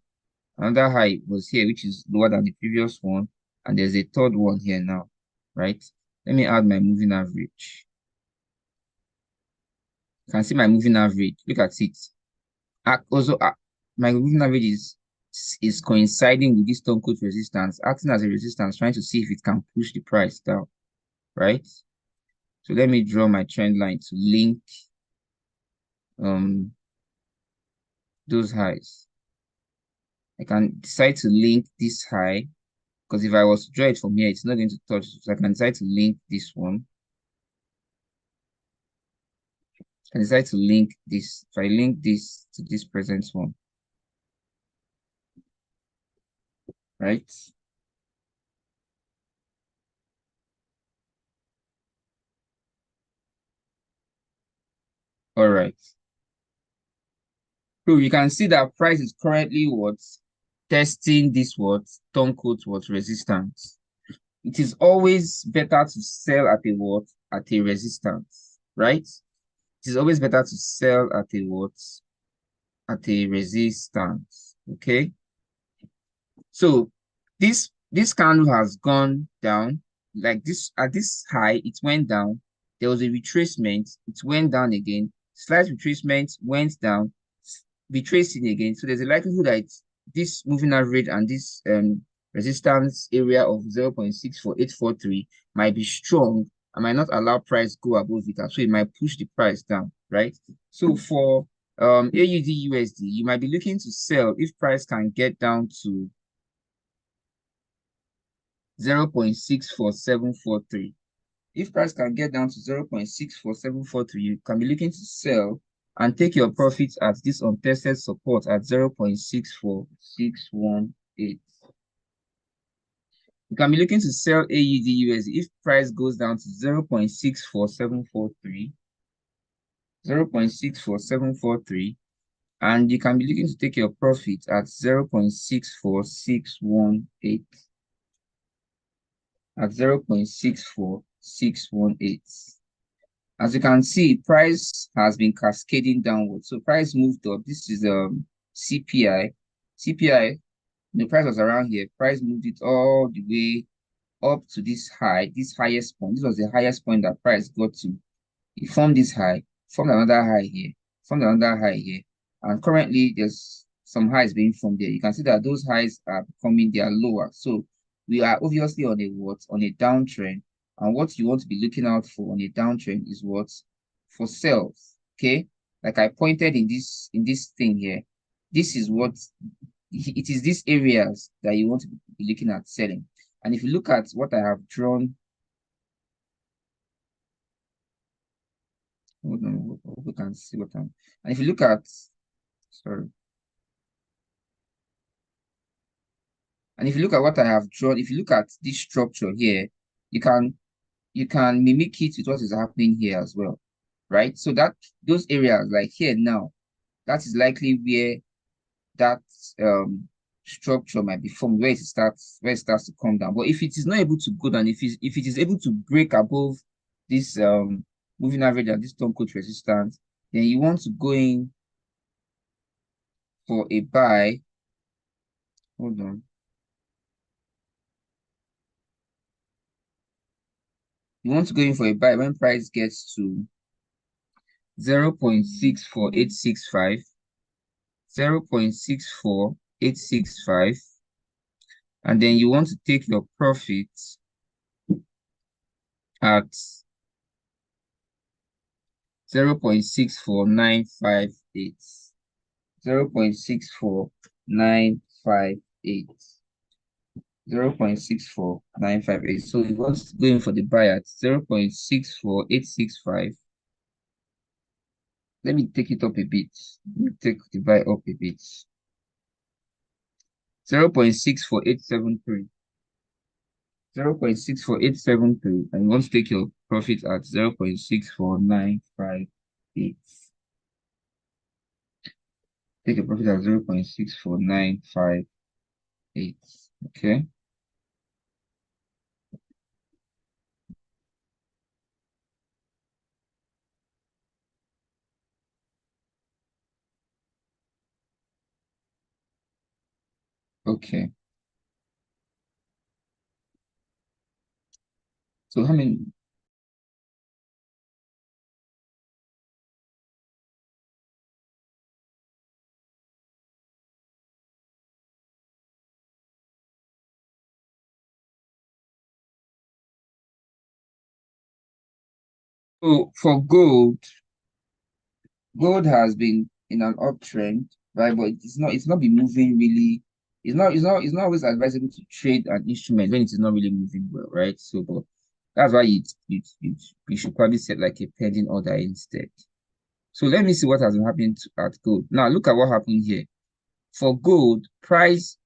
Speaker 1: Another high was here, which is lower than the previous one, and there's a third one here now, right? Let me add my moving average. You can see my moving average. Look at it. Also, my moving average is coinciding with this stone cold resistance, acting as a resistance, trying to see if it can push the price down, right? So let me draw my trend line to link those highs. I can decide to link this high, because if I was to draw it from here, it's not going to touch. So I can decide to link this one. I can decide to link this. If I link this to this present one, right? All right. So you can see that price is currently what? Testing this what? Stone cold what? Resistance. It is always better to sell at a what? At a resistance, right? It is always better to sell at a what? At a resistance, okay? So this candle has gone down like this. At this high, it went down. There was a retracement. It went down again. Slight retracement, went down, retracing again. So there's a likelihood that this moving average and this resistance area of 0.64843 might be strong and might not allow price go above it. So it might push the price down, right? So for AUD USD, you might be looking to sell if price can get down to 0.64743. If price can get down to 0.64743, you can be looking to sell and take your profits at this untested support at 0.64618. You can be looking to sell AUD USD if price goes down to 0.64743, 0.64743, and you can be looking to take your profit at 0.64618. At 0.64618. As you can see, price has been cascading downward. So price moved up. This is CPI. CPI, the price was around here. Price moved it all the way up to this high, this highest point. This was the highest point that price got to. It formed this high, formed another high here, formed another high here. And currently, there's some highs being formed there. You can see that those highs are becoming, they are lower. So we are obviously on a what? On a downtrend. And what you want to be looking out for on a downtrend is what? For sales. Okay. Like I pointed in this thing here. This is what it is, these areas that you want to be looking at selling. And if you look at what I have drawn, hold on, hope we can see what I'm. And if you look at, sorry. And if you look at what I have drawn, if you look at this structure here, you can mimic it with what is happening here as well, right? So that those areas like here now, that is likely where that structure might be formed, where it starts to come down. But if it is not able to go down, if it is able to break above this moving average and this stone cold resistance, then you want to go in for a buy. Hold on. You want to go in for a buy when price gets to 0.64865, 0.64865, and then you want to take your profit at 0.64958. 0.64958. 0.64958. So it was going for the buy at 0.64865. Let me take it up a bit. Let me take the buy up a bit. 0.64873. 0.64873. And you want to take your profit at 0.64958. Take a profit at 0.64958. Okay. Okay. So how many? So for gold has been in an uptrend, right? But it's not been moving really. It's not always advisable to trade an instrument when it is not really moving well, right? So but that's why you should probably set like a pending order instead. So let me see what has been happening at gold. Now look at what happened here. For gold, price,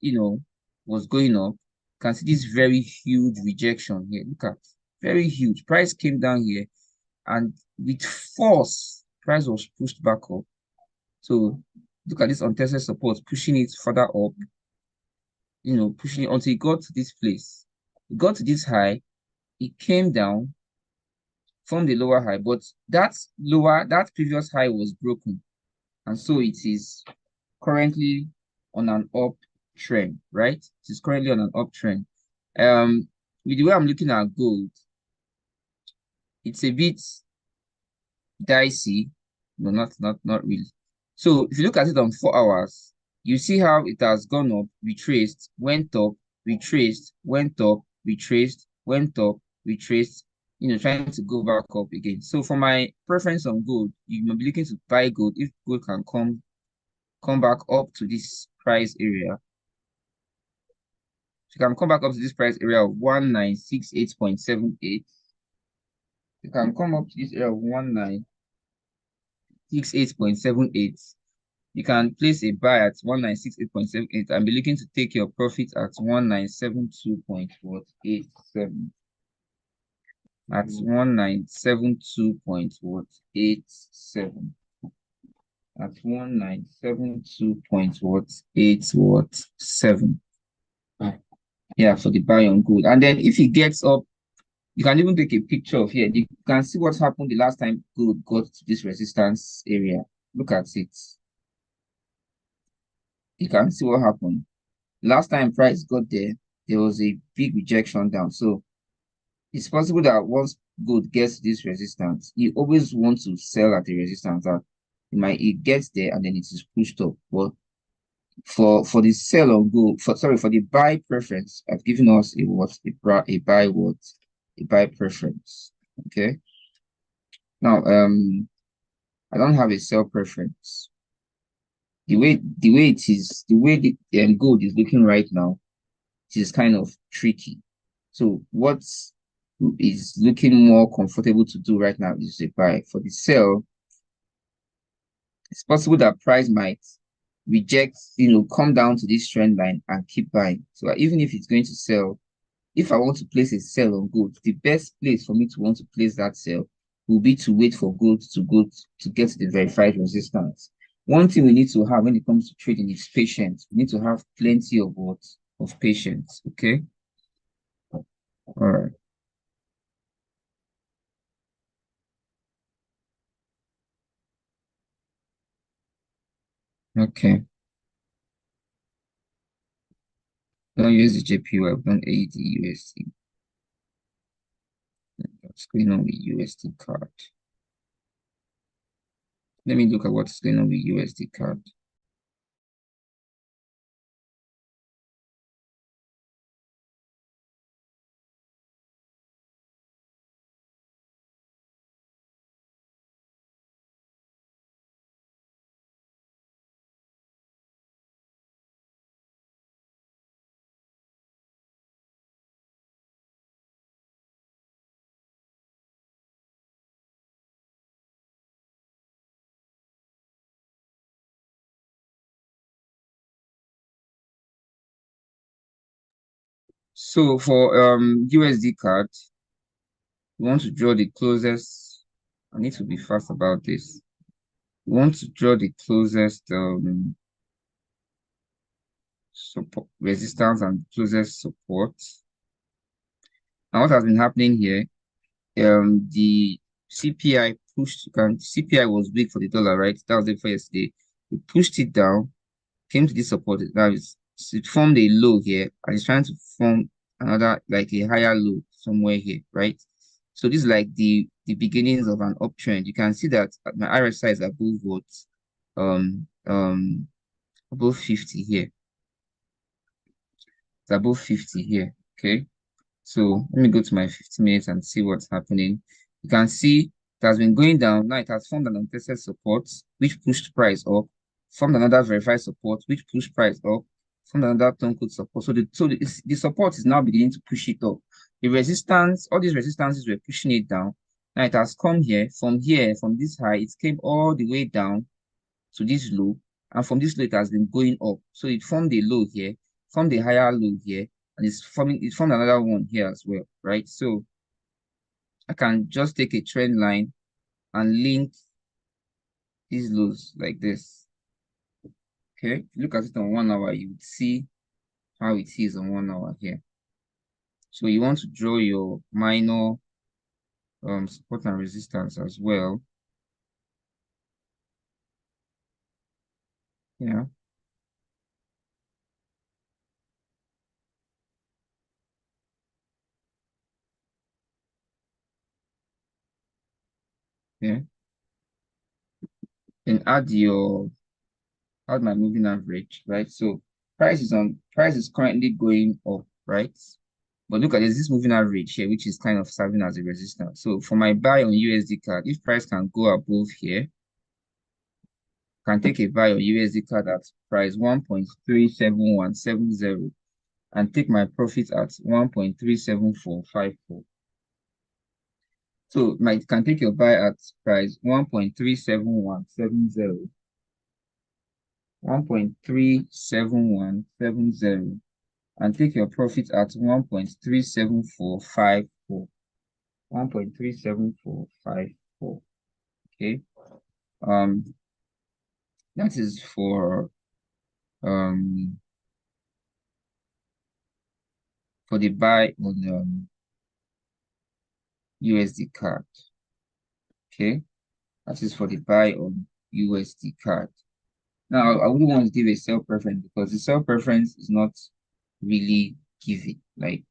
Speaker 1: was going up. You can see this very huge rejection here. Look at very huge. Price came down here and with force, price was pushed back up. So look at this untested support, pushing it further up, pushing it until it got to this place. It got to this high, it came down, formed a lower high, but that previous high was broken. And so it is currently on an uptrend, right? It is currently on an uptrend. With the way I'm looking at gold, it's a bit dicey. No, not really. So if you look at it on 4 hours, you see how it has gone up, retraced, went up, retraced, went up, retraced, went up, retraced, trying to go back up again. So for my preference on gold, you may be looking to buy gold if gold can come back up to this price area. If you can come back up to this price area of 1968.78, you can come up to this area of 1968.78. You can place a buy at 1968.78 and be looking to take your profit at 1972.87. At 1972.87. At 1972.87. Yeah, for the buy on gold. And then if it gets up, you can even take a picture of here. You can see what happened the last time gold got to this resistance area. Look at it. You can see what happened. Last time price got there was a big rejection down. So it's possible that once gold gets this resistance, you always want to sell at the resistance that it gets there and then it is pushed up. But for the sell on gold, for the buy preference, I've given us a buy preference. Okay. Now I don't have a sell preference. The way it is, the way the gold is looking right now, it is kind of tricky. So what is looking more comfortable to do right now is a buy. For the sell, it's possible that price might reject, come down to this trend line and keep buying. So even if it's going to sell, if I want to place a sell on gold, the best place for me to want to place that sell will be to wait for gold to get to the verified resistance. One thing we need to have when it comes to trading is patience. We need to have plenty of patience. Okay. All right. Okay. Don't use the JPY, don't AED USD. What's going on with USD card? Let me look at what's going on with USD card. So for USD card, we want to draw the closest. I need to be fast about this. We want to draw the closest support resistance and closest support. And what has been happening here? The CPI pushed. CPI was big for the dollar, right? That was it for yesterday. We pushed it down, came to this support. Now it formed a low here, and it's trying to form another like a higher low somewhere here, right? So this is like the beginnings of an uptrend. You can see that my RSI is above what above 50 here. It's above 50 here. Okay. So let me go to my 50 minutes and see what's happening. You can see it has been going down. Now it has formed an untested support, which pushed price up, formed another verified support, which pushed price up, formed another tone code support. So the support is now beginning to push it up. The resistance, all these resistances were pushing it down. Now it has come here, from this high, it came all the way down to this low, and from this low it has been going up. So it formed a low here, formed a higher low here, and it formed another one here as well, right? So I can just take a trend line and link these lows like this. Okay, if you look at it on 1 hour, you would see how it is on 1 hour here. So you want to draw your minor support and resistance as well. Yeah. Yeah. Then add my moving average, right? So price is currently going up, right? But look at this moving average here, which is kind of serving as a resistance. So for my buy on USD card, if price can go above here, can take a buy on USD card at price 1.37170 and take my profit at 1.37454. So can take your buy at price 1.37170, 1.37170, and take your profit at 1.37454. 1.37454. Okay. That is for the buy on USD card. Okay. That is for the buy on USD card. Now, I wouldn't want to give a sell preference because the sell preference is not really given. Like,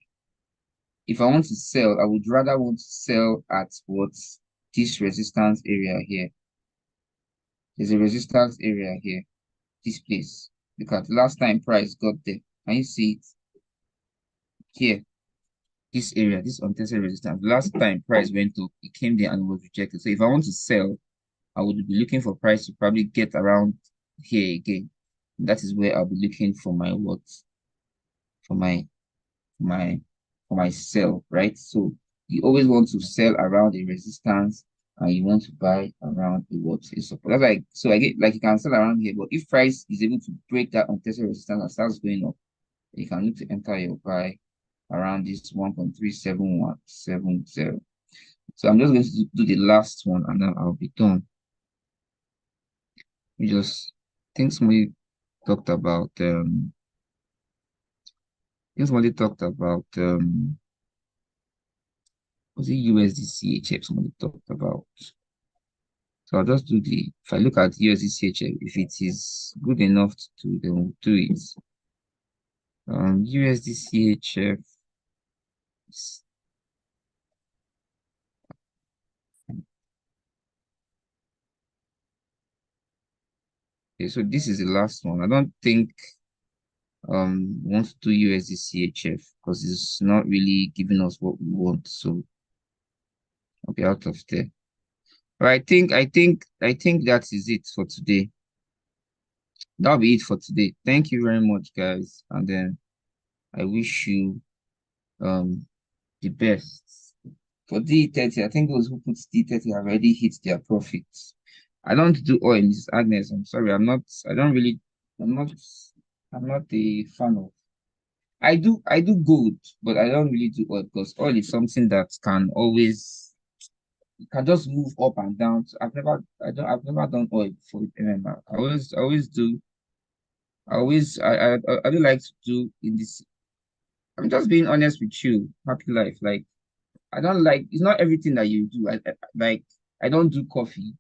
Speaker 1: if I want to sell, I would rather want to sell at what's this resistance area here. There's a resistance area here, this place. Because last time price got there. Can you see it? Here, this area, this untested resistance. Last time price went up, it came there and was rejected. So if I want to sell, I would be looking for price to probably get around here again. That is where I'll be looking for my what? For my sell, right? So you always want to sell around a resistance and you want to buy around a what? A support. That's like, so I get like you can sell around here, but if price is able to break that untested resistance and starts going up, you can look to enter your buy around this 1.37170. So I'm just going to do the last one and then I'll be done. We just think somebody talked about was it USD CHF somebody talked about. So I'll just do if I look at USD CHF, if it is good enough to do, then we'll do it. USD CHF okay, so this is the last one. I don't think want to do USD CHF because it's not really giving us what we want. So I'll be out of there. But I think that is it for today. That'll be it for today. Thank you very much, guys. And then I wish you the best. For D30, I think those who put D30 have already hit their profits. I don't do oil, Mrs. Agnes. I'm sorry. I'm not a fan of I do gold, but I don't really do oil because oil is something that can always just move up and down. So I've never done oil for MMR. I always do. I do like to do in this. I'm just being honest with you. Happy life. Like I don't like, it's not everything that you do. Like I don't do coffee.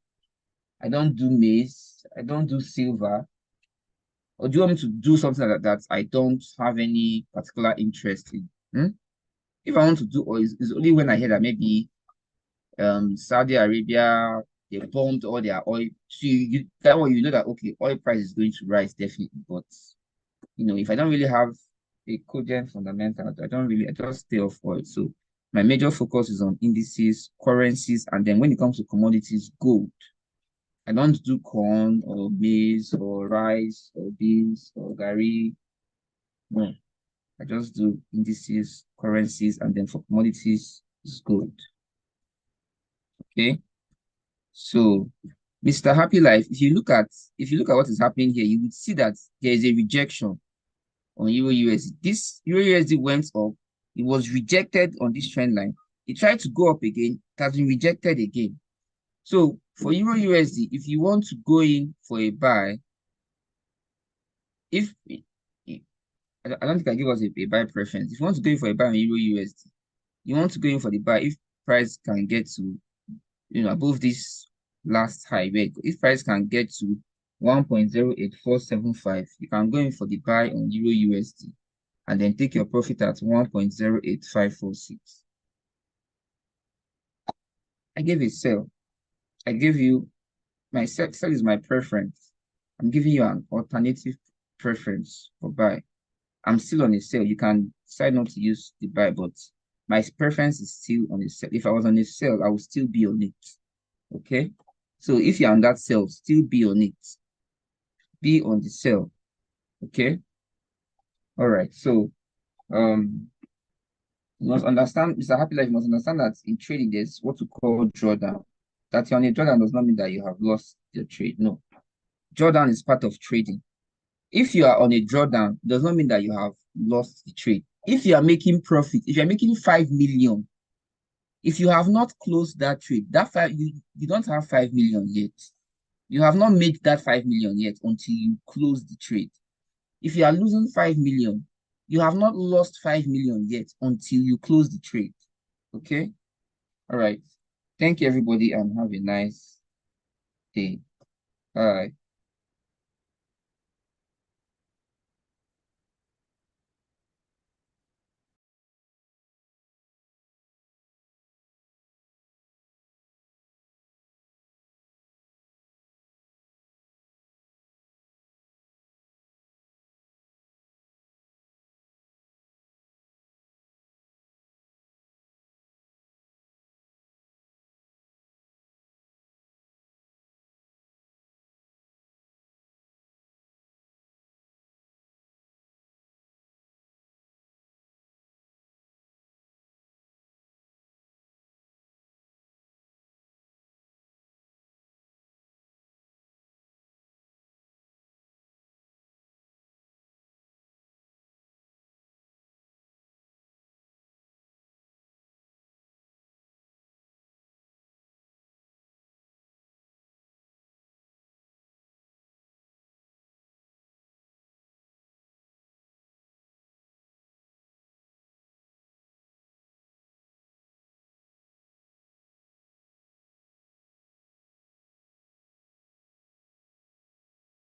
Speaker 1: I don't do maize. I don't do silver. Or do you want me to do something like that I don't have any particular interest in? Hmm? If I want to do oil, it's only when I hear that maybe Saudi Arabia, they bombed all their oil. So that one, you know that okay, oil price is going to rise definitely. But if I don't really have a cogent fundamental, I just stay off oil. So my major focus is on indices, currencies, and then when it comes to commodities, gold. I don't do corn or maize or rice or beans or gari. No, I just do indices, currencies, and then for commodities, it's gold. Okay. So, Mr. Happy Life, if you look at what is happening here, you would see that there is a rejection on Euro USD. This Euro USD went up. It was rejected on this trend line. It tried to go up again. It has been rejected again. So for Euro USD, if you want to go in for a buy, I don't think I give us a buy preference. If you want to go in for a buy on Euro USD, you want to go in for the buy if price can get to above this last high. If price can get to 1.08475, you can go in for the buy on Euro USD and then take your profit at 1.08546. I gave a sell. I gave you my sell is my preference. I'm giving you an alternative preference for buy. I'm still on a sell. You can decide not to use the buy, but my preference is still on a sell. If I was on a sell, I would still be on it. Okay? So if you're on that sell, still be on it. Be on the sell. Okay? All right. So you must understand, Mr. Happy Life, you must understand that in trading, there's what we call drawdown. That you're on a drawdown does not mean that you have lost your trade. No. Drawdown is part of trading. If you are on a drawdown, it does not mean that you have lost the trade. If you are making profit, if you're making 5 million, if you have not closed that trade, you don't have 5 million yet. You have not made that 5 million yet until you close the trade. If you are losing 5 million, you have not lost 5 million yet until you close the trade. Okay? All right. Thank you, everybody, and have a nice day. Bye.